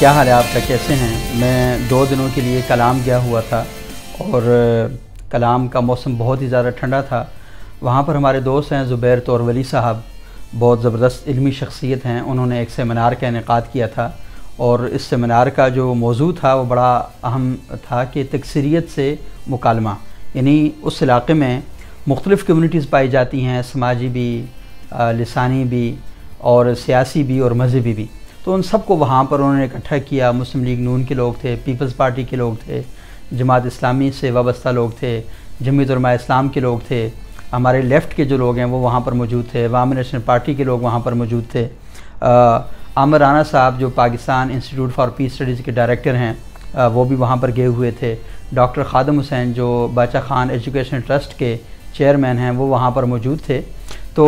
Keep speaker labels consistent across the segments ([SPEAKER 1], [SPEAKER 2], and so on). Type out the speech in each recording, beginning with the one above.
[SPEAKER 1] کیا حال ہے آپ کا، کیسے ہیں؟ میں 2 دنوں کے لیے کلام گیا ہوا تھا اور کلام کا موسم بہت ہی زیادہ ٹھنڈا تھا۔ وہاں پر ہمارے دوست ہیں زبیر تورولی صاحب، بہت زبردست علمی شخصیت ہیں۔ انہوں نے ایک سیمینار کا انعقاد کیا تھا اور اس سیمینار کا جو موضوع تھا وہ بڑا اہم تھا کہ تکثیریت سے مکالمہ، یعنی اس علاقے میں مختلف کمیونٹیز پائی جاتی ہیں، سماجی بھی، لسانی بھی اور سیاسی بھی اور مذہبی بھی۔ تو ان سب کو وہاں پر انہوں نے اکٹھا کیا۔ مسلم لیگ نون کے لوگ تھے، پیپلز پارٹی کے لوگ تھے، جماعت اسلامی سے وابستہ لوگ تھے، جمعیت علماء اسلام کے لوگ تھے، ہمارے لیفٹ کے جو لوگ ہیں وہ وہاں پر موجود تھے، عوامی نیشنل پارٹی کے لوگ وہاں پر موجود تھے۔ عامر رانا صاحب جو Pakistan Institute for Peace Studies کے ڈائریکٹر ہیں وہ بھی وہاں پر گئے ہوئے تھے۔ ڈاکٹر خادم حسین جو باچا خان ایجوکیشن ٹرسٹ کے چیئرمین ہیں وہ وہاں پر موجود تھے۔ تو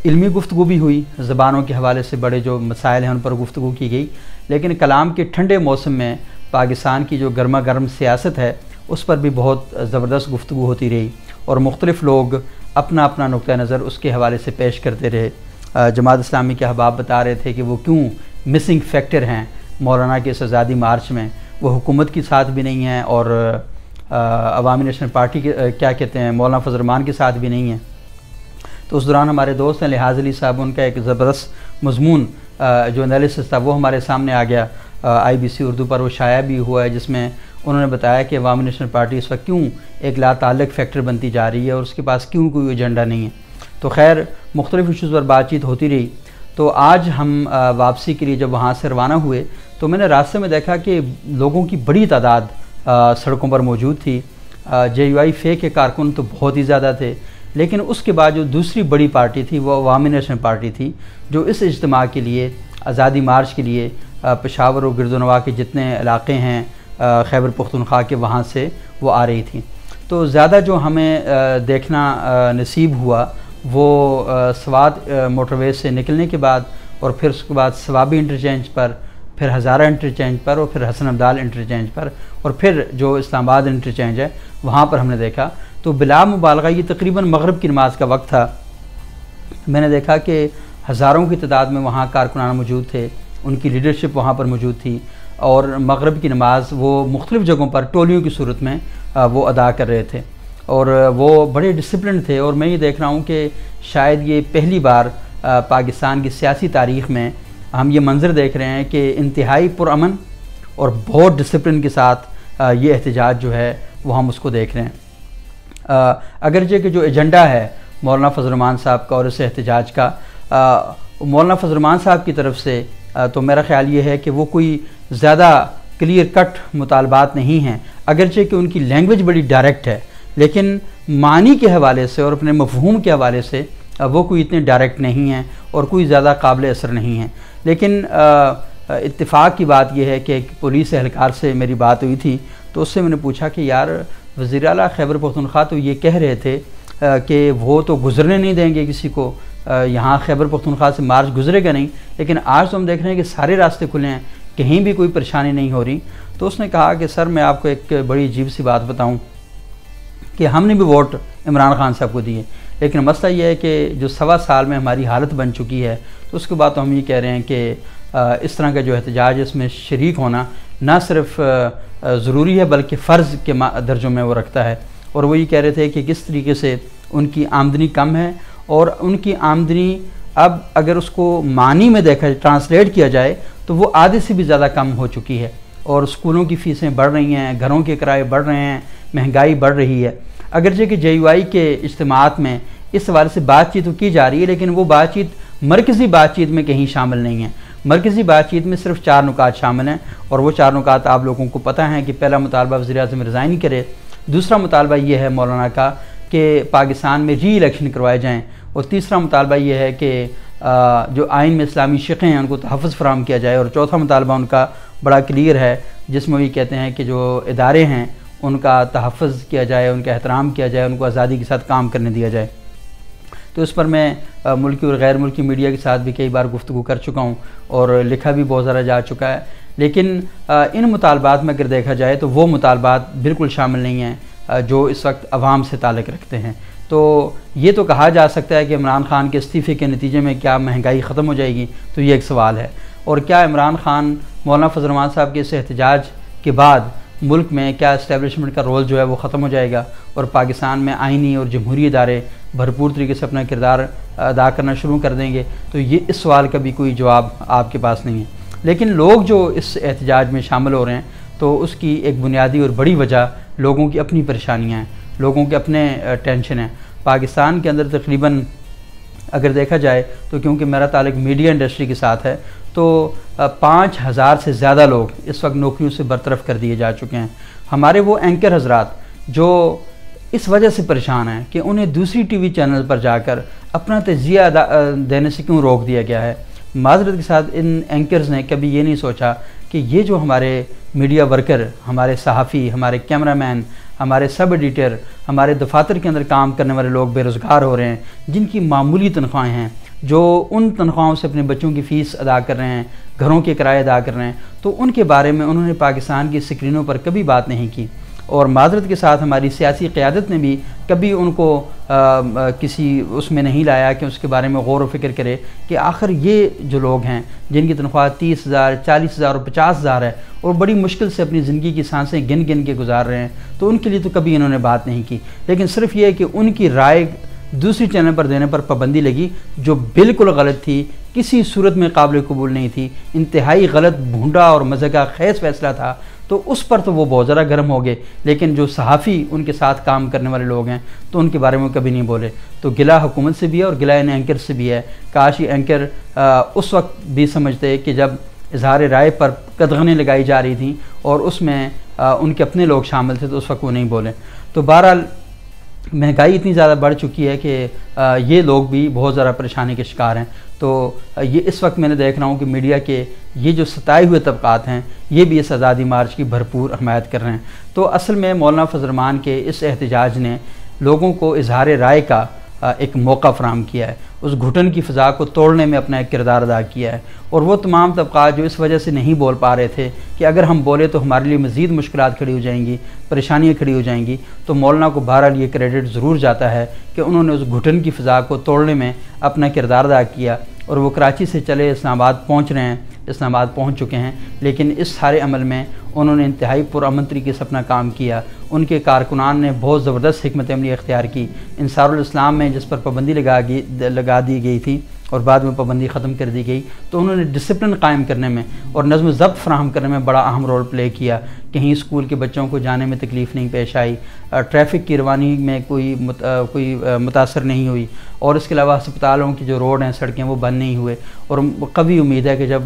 [SPEAKER 1] علمی گفتگو بھی ہوئی، زبانوں کے حوالے سے بڑے جو مسائل ہیں ان پر گفتگو کی گئی، لیکن کلام کے ٹھنڈے موسم میں پاکستان کی جو گرما گرم سیاست ہے اس پر بھی بہت زبردست گفتگو ہوتی رہی اور مختلف لوگ اپنا اپنا نقطہ نظر اس کے حوالے سے پیش کرتے رہے۔ جماعت اسلامی کے احباب بتا رہے تھے کہ وہ کیوں مسنگ فیکٹر ہیں مولانا کے اس آزادی مارچ میں، وہ حکومت کے ساتھ بھی نہیں ہیں اور عوامی نیشنل پارٹی کے کیا کہتے ہیں مولانا فضل الرحمان کے ساتھ بھی نہیں ہیں۔ تو اس دوران ہمارے دوست ہیں لحاظ علی صاحب، ان کا ایک زبردست مضمون جو انالیسس تھا وہ ہمارے سامنے آ گیا، IBC اردو پر وہ شائع بھی ہوا ہے، جس میں انہوں نے بتایا کہ عوامی نیشنل پارٹی اس وقت کیوں ایک لا تعلق فیکٹر بنتی جا رہی ہے اور اس کے پاس کیوں کوئی ایجنڈا نہیں ہے۔ تو خیر مختلف ایشوز پر بات چیت ہوتی رہی۔ تو آج ہم واپسی کے لیے جب وہاں سے روانہ ہوئے تو میں نے راستے میں دیکھا کہ لوگوں کی بڑی تعداد سڑکوں پر موجود تھی۔ JUI فے کے کارکن تو بہت ہی زیادہ تھے، لیکن اس کے بعد جو دوسری بڑی پارٹی تھی وہ عوامی نیشنل پارٹی تھی، جو اس اجتماع کے لیے آزادی مارچ کے لیے پشاور و گردنواں کے جتنے علاقے ہیں خیبر پختونخوا کے وہاں سے وہ آ رہی تھیں۔ تو زیادہ جو ہمیں دیکھنا نصیب ہوا وہ سوات موٹر وے سے نکلنے کے بعد اور پھر اس کے بعد ثوابی انٹرچینج پر، پھر ہزارہ انٹرچینج پر اور پھر حسن عبدال انٹرچینج پر اور پھر جو اسلام آباد انٹرچینج ہے وہاں پر ہم نے دیکھا۔ تو بلا مبالغہ یہ تقریباً مغرب کی نماز کا وقت تھا۔ میں نے دیکھا کہ ہزاروں کی تعداد میں وہاں کارکنان موجود تھے، ان کی لیڈرشپ وہاں پر موجود تھی اور مغرب کی نماز وہ مختلف جگہوں پر ٹولیوں کی صورت میں وہ ادا کر رہے تھے اور وہ بڑے ڈسپلن تھے۔ اور میں یہ دیکھ رہا ہوں کہ شاید یہ پہلی بار پاکستان کی سیاسی تاریخ میں ہم یہ منظر دیکھ رہے ہیں کہ انتہائی پرامن اور بہت ڈسپلن کے ساتھ یہ احتجاج جو ہے وہ ہم اس کو دیکھ رہے ہیں۔ اگرچہ کہ جو ایجنڈا ہے مولانا فضل الرحمان صاحب کا اور اس احتجاج کا، مولانا فضل الرحمان صاحب کی طرف سے تو میرا خیال یہ ہے کہ وہ کوئی زیادہ کلیئر کٹ مطالبات نہیں ہیں، اگرچہ کہ ان کی لینگویج بڑی ڈائریکٹ ہے، لیکن معنی کے حوالے سے اور اپنے مفہوم کے حوالے سے وہ کوئی اتنے ڈائریکٹ نہیں ہیں اور کوئی زیادہ قابل اثر نہیں ہیں۔ لیکن اتفاق کی بات یہ ہے کہ ایک پولیس اہلکار سے میری بات ہوئی تھی تو اس سے میں نے پوچھا کہ یار وزیر اعلیٰ خیبر پختونخوا تو یہ کہہ رہے تھے کہ وہ تو گزرنے نہیں دیں گے کسی کو، یہاں خیبر پختونخوا سے مارچ گزرے گا نہیں، لیکن آج تو ہم دیکھ رہے ہیں کہ سارے راستے کھلے ہیں، کہیں بھی کوئی پریشانی نہیں ہو رہی۔ تو اس نے کہا کہ سر میں آپ کو ایک بڑی عجیب سی بات بتاؤں کہ ہم نے بھی ووٹ عمران خان صاحب کو دیے، لیکن مسئلہ یہ ہے کہ جو 1.25 سال میں ہماری حالت بن چکی ہے تو اس کے بعد تو ہم یہ کہہ رہے ہیں کہ اس طرح کا جو احتجاج اس میں شریک ہونا نہ صرف ضروری ہے بلکہ فرض کے درجوں میں وہ رکھتا ہے۔ اور وہ یہ کہہ رہے تھے کہ کس طریقے سے ان کی آمدنی کم ہے اور ان کی آمدنی اب اگر اس کو معنی میں دیکھا ٹرانسلیٹ کیا جائے تو وہ آدھے سے بھی زیادہ کم ہو چکی ہے اور اسکولوں کی فیسیں بڑھ رہی ہیں، گھروں کے کرائے بڑھ رہے ہیں، مہنگائی بڑھ رہی ہے۔ اگرچہ کہ JUI کے اجتماعات میں اس حوالے سے بات چیت تو کی جا رہی ہے، لیکن وہ بات چیت مرکزی بات چیت میں کہیں شامل نہیں ہے۔ مرکزی بات چیت میں صرف 4 نکات شامل ہیں اور وہ 4 نکات آپ لوگوں کو پتہ ہیں کہ پہلا مطالبہ وزیر اعظم ریزائن کرے، دوسرا مطالبہ یہ ہے مولانا کا کہ پاکستان میں ری الیکشن کروائے جائیں، اور تیسرا مطالبہ یہ ہے کہ جو آئین میں اسلامی شقیں ہیں ان کو تحفظ فراہم کیا جائے، اور چوتھا مطالبہ ان کا بڑا کلیئر ہے جس میں وہ یہ کہتے ہیں کہ جو ادارے ہیں ان کا تحفظ کیا جائے، ان کا احترام کیا جائے، ان کو آزادی کے ساتھ کام کرنے دیا جائے۔ تو اس پر میں ملکی اور غیر ملکی میڈیا کے ساتھ بھی کئی بار گفتگو کر چکا ہوں اور لکھا بھی بہت زیادہ جا چکا ہے، لیکن ان مطالبات میں اگر دیکھا جائے تو وہ مطالبات بالکل شامل نہیں ہیں جو اس وقت عوام سے تعلق رکھتے ہیں۔ تو یہ تو کہا جا سکتا ہے کہ عمران خان کے استعفے کے نتیجے میں کیا مہنگائی ختم ہو جائے گی، تو یہ ایک سوال ہے، اور کیا عمران خان مولانا فضل الرحمان صاحب کے اس احتجاج کے بعد ملک میں کیا اسٹیبلشمنٹ کا رول جو ہے وہ ختم ہو جائے گا اور پاکستان میں آئینی اور جمہوری ادارے بھرپور طریقے سے اپنا کردار ادا کرنا شروع کر دیں گے، تو یہ اس سوال کا بھی کوئی جواب آپ کے پاس نہیں ہے۔ لیکن لوگ جو اس احتجاج میں شامل ہو رہے ہیں تو اس کی ایک بنیادی اور بڑی وجہ لوگوں کی اپنی پریشانیاں ہیں، لوگوں کے اپنے ٹینشن ہیں۔ پاکستان کے اندر تقریباً اگر دیکھا جائے تو کیونکہ میرا تعلق میڈیا انڈسٹری کے ساتھ ہے تو 5000 سے زیادہ لوگ اس وقت نوکریوں سے برطرف کر دیے جا چکے ہیں۔ ہمارے وہ اینکر حضرات جو اس وجہ سے پریشان ہیں کہ انہیں دوسری ٹی وی چینل پر جا کر اپنا تجزیہ دینے سے کیوں روک دیا گیا ہے۔ معذرت کے ساتھ ان اینکرز نے کبھی یہ نہیں سوچا کہ یہ جو ہمارے میڈیا ورکر، ہمارے صحافی، ہمارے کیمرہ مین، ہمارے سب ایڈیٹر، ہمارے دفاتر کے اندر کام کرنے والے لوگ بے روزگار ہو رہے ہیں، جن کی معمولی تنخواہیں ہیں، جو ان تنخواہوں سے اپنے بچوں کی فیس ادا کر رہے ہیں، گھروں کے کرائے ادا کر رہے ہیں، تو ان کے بارے میں انہوں نے پاکستان کی اسکرینوں پر کبھی بات نہیں کی۔ اور معذرت کے ساتھ ہماری سیاسی قیادت نے بھی کبھی ان کو کسی اس میں نہیں لایا کہ اس کے بارے میں غور و فکر کرے کہ آخر یہ جو لوگ ہیں جن کی تنخواہ 30,000، 40,000 اور 50,000 ہے اور بڑی مشکل سے اپنی زندگی کی سانسیں گن گن کے گزار رہے ہیں، تو ان کے لیے تو کبھی انہوں نے بات نہیں کی۔ لیکن صرف یہ ہے کہ ان کی رائے دوسری چینل پر دینے پر پابندی لگی، جو بالکل غلط تھی، کسی صورت میں قابل قبول نہیں تھی، انتہائی غلط، بھونڈا اور مذاق خیز فیصلہ تھا۔ تو اس پر تو وہ بہت زیادہ گرم ہو گئے، لیکن جو صحافی ان کے ساتھ کام کرنے والے لوگ ہیں تو ان کے بارے میں کبھی نہیں بولے۔ تو گلہ حکومت سے بھی ہے اور گلہ ان اینکر سے بھی ہے۔ کاش یہ اینکر اس وقت بھی سمجھتے کہ جب اظہار رائے پر قدغنیں لگائی جا رہی تھیں اور اس میں ان کے اپنے لوگ شامل تھے تو اس وقت وہ نہیں بولے۔ تو بہرحال مہنگائی اتنی زیادہ بڑھ چکی ہے کہ یہ لوگ بھی بہت زیادہ پریشانی کے شکار ہیں۔ تو یہ اس وقت میں نے دیکھ رہا ہوں کہ میڈیا کے یہ جو ستائے ہوئے طبقات ہیں یہ بھی اس آزادی مارچ کی بھرپور حمایت کر رہے ہیں۔ تو اصل میں مولانا فضل الرحمان کے اس احتجاج نے لوگوں کو اظہار رائے کا ایک موقع فراہم کیا ہے، اس گھٹن کی فضا کو توڑنے میں اپنا ایک کردار ادا کیا ہے۔ اور وہ تمام طبقات جو اس وجہ سے نہیں بول پا رہے تھے کہ اگر ہم بولے تو ہمارے لیے مزید مشکلات کھڑی ہو جائیں گی، پریشانیاں کھڑی ہو جائیں گی، تو مولانا کو بہرحال یہ کریڈٹ ضرور جاتا ہے کہ انہوں نے اس گھٹن کی فضا کو توڑنے میں اپنا کردار ادا کیا۔ اور وہ کراچی سے چلے اسلام آباد پہنچ رہے ہیں، اسلام آباد پہنچ چکے ہیں، لیکن اس سارے عمل میں انہوں نے انتہائی پرامن طریقے سے اپنا کام کیا۔ ان کے کارکنان نے بہت زبردست حکمت عملی اختیار کی۔ انصار الاسلام میں جس پر پابندی لگا دی گئی تھی اور بعد میں پابندی ختم کر دی گئی، تو انہوں نے ڈسپلن قائم کرنے میں اور نظم و ضبط فراہم کرنے میں بڑا اہم رول پلے کیا۔ کہیں اسکول کے بچوں کو جانے میں تکلیف نہیں پیش آئی، ٹریفک کی روانی میں کوئی متاثر نہیں ہوئی، اور اس کے علاوہ ہسپتالوں کی جو روڈ ہیں، سڑکیں، وہ بند نہیں ہوئے۔ اور قوی امید ہے کہ جب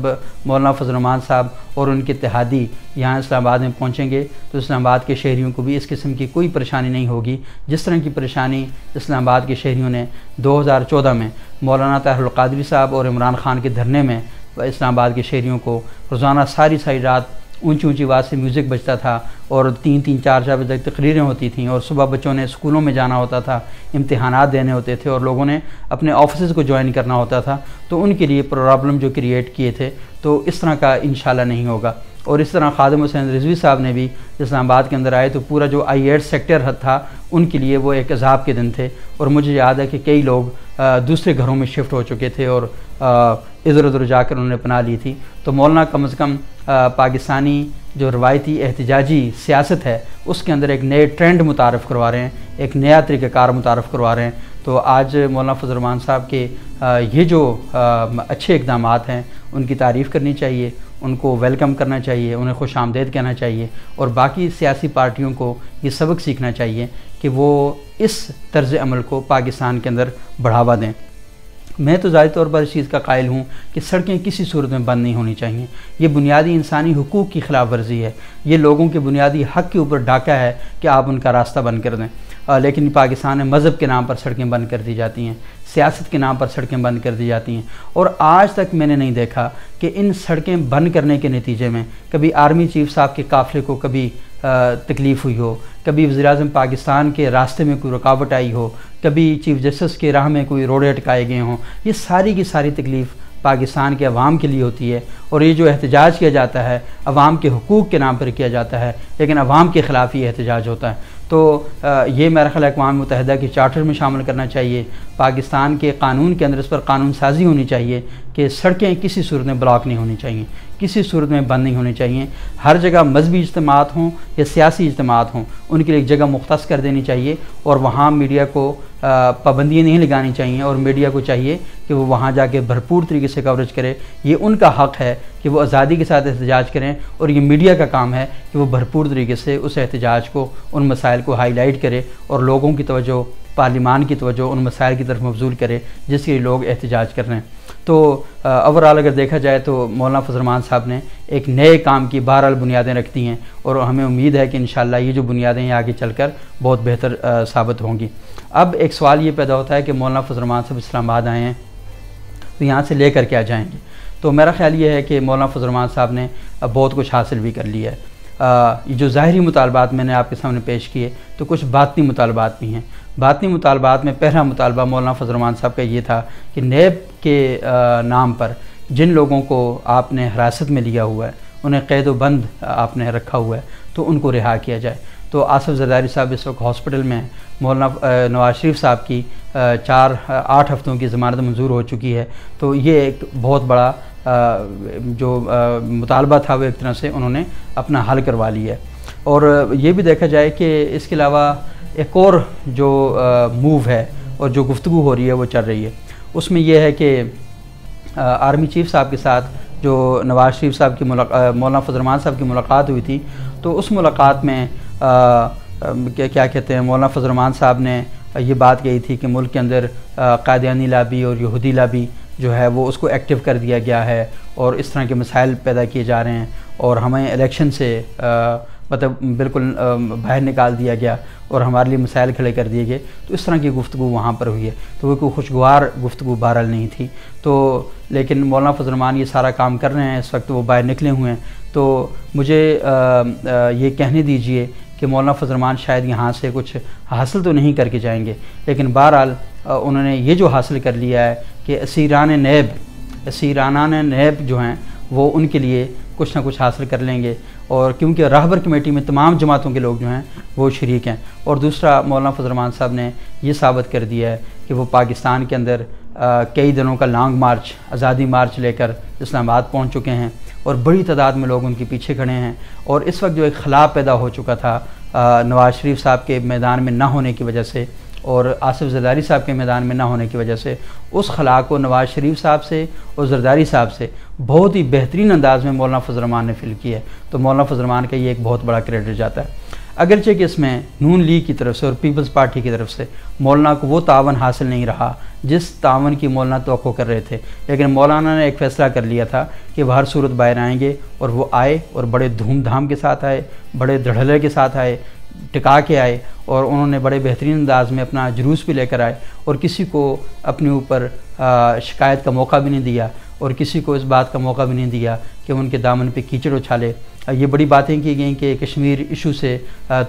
[SPEAKER 1] مولانا فضل الرحمان صاحب اور ان کے اتحادی یہاں اسلام آباد میں پہنچیں گے تو اسلام آباد کے شہریوں کو بھی اس قسم کی کوئی پریشانی نہیں ہوگی جس طرح کی پریشانی اسلام آباد کے شہریوں نے 2014 میں مولانا طاہر القادری صاحب اور عمران خان کے دھرنے میں اسلام آباد کے شہریوں کو روزانہ ساری رات اونچی اونچی آواز سے میوزک بجتا تھا اور 3-3 4 بجے تک تقریریں ہوتی تھیں، اور صبح بچوں نے اسکولوں میں جانا ہوتا تھا، امتحانات دینے ہوتے تھے، اور لوگوں نے اپنے آفسز کو جوائن کرنا ہوتا تھا، تو ان کے لیے پرابلم جو کریٹ کیے تھے، تو اس طرح کا انشاءاللہ نہیں ہوگا۔ اور اس طرح خادم حسین رضوی صاحب نے بھی اسلام آباد کے اندر آئے تو پورا جو I-8 سیکٹر تھا ان کے لیے وہ ایک عذاب کے دن تھے، اور مجھے یاد ہے کہ کئی لوگ دوسرے گھروں میں شفٹ ہو چکے تھے اور ادھر ادھر جا کر انہوں نے پناہ لی تھی۔ تو مولانا کم از کم پاکستانی جو روایتی احتجاجی سیاست ہے اس کے اندر ایک نئے ٹرینڈ متعارف کروا رہے ہیں، ایک نیا طریقہ کار متعارف کروا رہے ہیں۔ تو آج مولانا فضل الرحمان صاحب کے یہ جو اچھے اقدامات ہیں ان کی تعریف کرنی چاہیے، ان کو ویلکم کرنا چاہیے، انہیں خوش آمدید کہنا چاہیے، اور باقی سیاسی پارٹیوں کو یہ سبق سیکھنا چاہیے کہ وہ اس طرز عمل کو پاکستان کے اندر بڑھاوا دیں۔ میں تو ظاہری طور پر اس چیز کا قائل ہوں کہ سڑکیں کسی صورت میں بند نہیں ہونی چاہیے۔ یہ بنیادی انسانی حقوق کی خلاف ورزی ہے، یہ لوگوں کے بنیادی حق کے اوپر ڈاکہ ہے کہ آپ ان کا راستہ بند کر دیں۔ لیکن پاکستان میں مذہب کے نام پر سڑکیں بند کر دی جاتی ہیں، سیاست کے نام پر سڑکیں بند کر دی جاتی ہیں، اور آج تک میں نے نہیں دیکھا کہ ان سڑکیں بند کرنے کے نتیجے میں کبھی آرمی چیف صاحب کے قافلے کو کبھی تکلیف ہوئی ہو، کبھی وزیر اعظم پاکستان کے راستے میں کوئی رکاوٹ آئی ہو، کبھی چیف جسٹس کے راہ میں کوئی روڑے اٹکائے گئے ہوں۔ یہ ساری کی ساری تکلیف پاکستان کے عوام کے لیے ہوتی ہے، اور یہ جو احتجاج کیا جاتا ہے عوام کے حقوق کے نام پر کیا جاتا ہے، لیکن عوام کے خلاف یہ احتجاج ہوتا ہے۔ تو یہ میرا خیال ہے اقوام متحدہ کے چارٹر میں شامل کرنا چاہیے، پاکستان کے قانون کے اندر اس پر قانون سازی ہونی چاہیے کہ سڑکیں کسی صورت میں بلاک نہیں ہونی چاہیے، کسی صورت میں بند نہیں ہونے چاہیے۔ ہر جگہ مذہبی اجتماعات ہوں یا سیاسی اجتماعات ہوں، ان کے لیے ایک جگہ مختص کر دینی چاہیے، اور وہاں میڈیا کو پابندیاں نہیں لگانی چاہیے، اور میڈیا کو چاہیے کہ وہ وہاں جا کے بھرپور طریقے سے کوریج کرے۔ یہ ان کا حق ہے کہ وہ آزادی کے ساتھ احتجاج کریں، اور یہ میڈیا کا کام ہے کہ وہ بھرپور طریقے سے اس احتجاج کو، ان مسائل کو ہائی لائٹ کرے، اور لوگوں کی توجہ، پارلیمان کی توجہ ان مسائل کی طرف مبذول کرے جس کے لیے لوگ احتجاج کر رہے ہیں۔ تو اوورآل اگر دیکھا جائے تو مولانا فضل الرحمان صاحب نے ایک نئے کام کی بہرحال بنیادیں رکھ دی ہیں، اور ہمیں امید ہے کہ انشاءاللہ یہ جو بنیادیں ہیں آگے چل کر بہت بہتر ثابت ہوں گی۔ اب ایک سوال یہ پیدا ہوتا ہے کہ مولانا فضل الرحمان صاحب اسلام آباد آئے ہیں تو یہاں سے لے کر کیا جائیں گے؟ تو میرا خیال یہ ہے کہ مولانا فضل الرحمان صاحب نے بہت کچھ حاصل بھی کر لیا ہے۔ یہ جو ظاہری مطالبات میں نے آپ کے سامنے پیش کیے، تو کچھ باطنی مطالبات بھی ہیں۔ باطنی مطالبات میں پہلا مطالبہ مولانا فضل الرحمان صاحب کا یہ تھا کہ نیب کے نام پر جن لوگوں کو آپ نے حراست میں لیا ہوا ہے، انہیں قید و بند آپ نے رکھا ہوا ہے، تو ان کو رہا کیا جائے۔ تو آصف زرداری صاحب اس وقت ہاسپٹل میں ہیں۔ مولانا نواز شریف صاحب کی 8 ہفتوں کی ضمانت منظور ہو چکی ہے۔ تو یہ ایک بہت بڑا جو مطالبہ تھا وہ ایک طرح سے انہوں نے اپنا حل کروا لیا ہے۔ اور یہ بھی دیکھا جائے کہ اس کے علاوہ ایک اور جو موو ہے اور جو گفتگو ہو رہی ہے وہ چل رہی ہے، اس میں یہ ہے کہ آرمی چیف صاحب کے ساتھ جو نواز شریف صاحب کی مولانا فضل الرحمان صاحب کی ملاقات ہوئی تھی، تو اس ملاقات میں کیا کہتے ہیں، مولانا فضل الرحمان صاحب نے یہ بات کہی تھی کہ ملک کے اندر قادیانی لابی اور یہودی لابی جو ہے وہ اس کو ایکٹیو کر دیا گیا ہے، اور اس طرح کے مسائل پیدا کیے جا رہے ہیں، اور ہمیں الیکشن سے مطلب بالکل باہر نکال دیا گیا، اور ہمارے لیے مسائل کھڑے کر دیے گئے۔ تو اس طرح کی گفتگو وہاں پر ہوئی ہے، تو وہ کوئی خوشگوار گفتگو بہرحال نہیں تھی۔ تو لیکن مولانا فضل الرحمان یہ سارا کام کر رہے ہیں، اس وقت وہ باہر نکلے ہوئے ہیں۔ تو مجھے یہ کہنے دیجئے کہ مولانا فضل الرحمان شاید یہاں سے کچھ حاصل تو نہیں کر کے جائیں گے، لیکن بہرحال انہوں نے یہ جو حاصل کر لیا ہے کہ اسیران نیب جو ہیں وہ ان کے لیے کچھ نہ کچھ حاصل کر لیں گے، اور کیونکہ راہبر کمیٹی میں تمام جماعتوں کے لوگ جو ہیں وہ شریک ہیں۔ اور دوسرا، مولانا فضل الرحمان صاحب نے یہ ثابت کر دیا ہے کہ وہ پاکستان کے اندر کئی دنوں کا لانگ مارچ، آزادی مارچ لے کر اسلام آباد پہنچ چکے ہیں، اور بڑی تعداد میں لوگ ان کے پیچھے کھڑے ہیں۔ اور اس وقت جو ایک خلا پیدا ہو چکا تھا نواز شریف صاحب کے میدان میں نہ ہونے کی وجہ سے، اور آصف زرداری صاحب کے میدان میں نہ ہونے کی وجہ سے، اس خلا کو نواز شریف صاحب سے اور زرداری صاحب سے بہت ہی بہترین انداز میں مولانا فضل الرحمان نے فل کی ہے۔ تو مولانا فضل الرحمان کا یہ ایک بہت بڑا کریڈٹ جاتا ہے، اگرچہ کہ اس میں نون لیگ کی طرف سے اور پیپلز پارٹی کی طرف سے مولانا کو وہ تعاون حاصل نہیں رہا جس تعاون کی مولانا توقع کر رہے تھے، لیکن مولانا نے ایک فیصلہ کر لیا تھا کہ وہ ہر صورت باہر آئیں گے، اور وہ آئے، اور بڑے دھوم دھام کے ساتھ آئے، بڑے دھڑلے کے ساتھ آئے، ٹکا کے آئے، اور انہوں نے بڑے بہترین انداز میں اپنا جلوس بھی لے کر آئے، اور کسی کو اپنے اوپر شکایت کا موقع بھی نہیں دیا، اور کسی کو اس بات کا موقع بھی نہیں دیا کہ ان کے دامن پہ کیچڑ اچھالے۔ یہ بڑی باتیں کی گئیں کہ کشمیر ایشو سے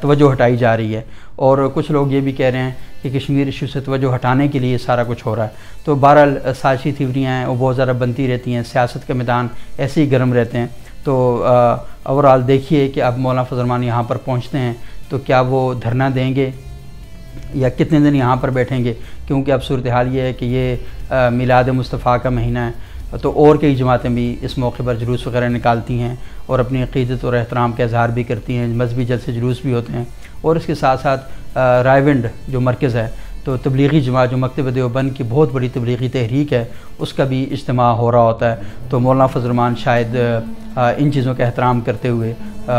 [SPEAKER 1] توجہ ہٹائی جا رہی ہے، اور کچھ لوگ یہ بھی کہہ رہے ہیں کہ کشمیر ایشو سے توجہ ہٹانے کے لیے سارا کچھ ہو رہا ہے۔ تو بہرحال سازشی تھیوریاں ہیں وہ بہت زیادہ بنتی رہتی ہیں، سیاست کے میدان ایسے ہی گرم رہتے ہیں۔ تو اوورآل دیکھیے کہ اب مولانا فضل الرحمان یہاں پر پہنچتے ہیں تو کیا وہ دھرنا دیں گے یا کتنے دن یہاں پر بیٹھیں گے، کیونکہ اب صورتحال یہ ہے کہ یہ میلاد مصطفیٰ کا مہینہ ہے، تو اور کئی جماعتیں بھی اس موقع پر جلوس وغیرہ نکالتی ہیں، اور اپنی عقیدت اور احترام کا اظہار بھی کرتی ہیں، مذہبی جلسے جلوس بھی ہوتے ہیں۔ اور اس کے ساتھ ساتھ رائے ونڈ جو مرکز ہے، تو تبلیغی جماعت جو مکتب دیوبند کی بہت بڑی تبلیغی تحریک ہے، اس کا بھی اجتماع ہو رہا ہوتا ہے۔ تو مولانا فضل الرحمان شاید ان چیزوں کا احترام کرتے ہوئے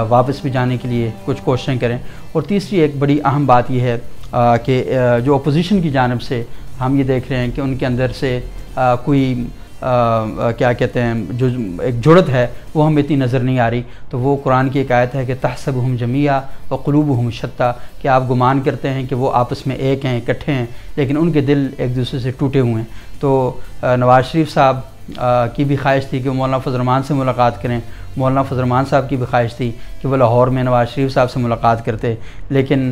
[SPEAKER 1] واپس بھی جانے کے لیے کچھ کوششیں کریں۔ اور تیسری ایک بڑی اہم بات یہ ہے کہ جو اپوزیشن کی جانب سے ہم یہ دیکھ رہے ہیں کہ ان کے اندر سے کوئی کیا کہتے ہیں جو ایک جڑت ہے وہ ہمیں اتنی نظر نہیں آ رہی۔ تو وہ قرآن کی ایک آیت ہے کہ تحسبہم جمیعا وقلوبہم شتیٰ، کہ آپ گمان کرتے ہیں کہ وہ آپس میں ایک ہیں، اکٹھے ہیں، لیکن ان کے دل ایک دوسرے سے ٹوٹے ہوئے ہیں۔ تو نواز شریف صاحب کی بھی خواہش تھی کہ وہ مولانا فضل الرحمان سے ملاقات کریں، مولانا فضل الرحمان صاحب کی بھی خواہش تھی کہ وہ لاہور میں نواز شریف صاحب سے ملاقات کرتے، لیکن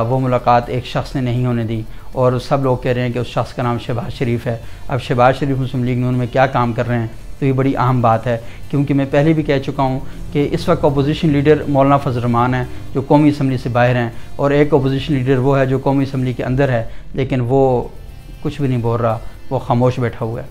[SPEAKER 1] وہ ملاقات ایک شخص نے نہیں ہونے دی، اور سب لوگ کہہ رہے ہیں کہ اس شخص کا نام شہباز شریف ہے۔ اب شہباز شریف مسلم لیگ نون میں کیا کام کر رہے ہیں، تو یہ بڑی اہم بات ہے، کیونکہ میں پہلے بھی کہہ چکا ہوں کہ اس وقت اپوزیشن لیڈر مولانا فضل الرحمان ہیں جو قومی اسمبلی سے باہر ہیں، اور ایک اپوزیشن لیڈر وہ ہے جو قومی اسمبلی کے اندر ہے، لیکن وہ کچھ بھی نہیں بول رہا، وہ خاموش بیٹھا ہوا ہے۔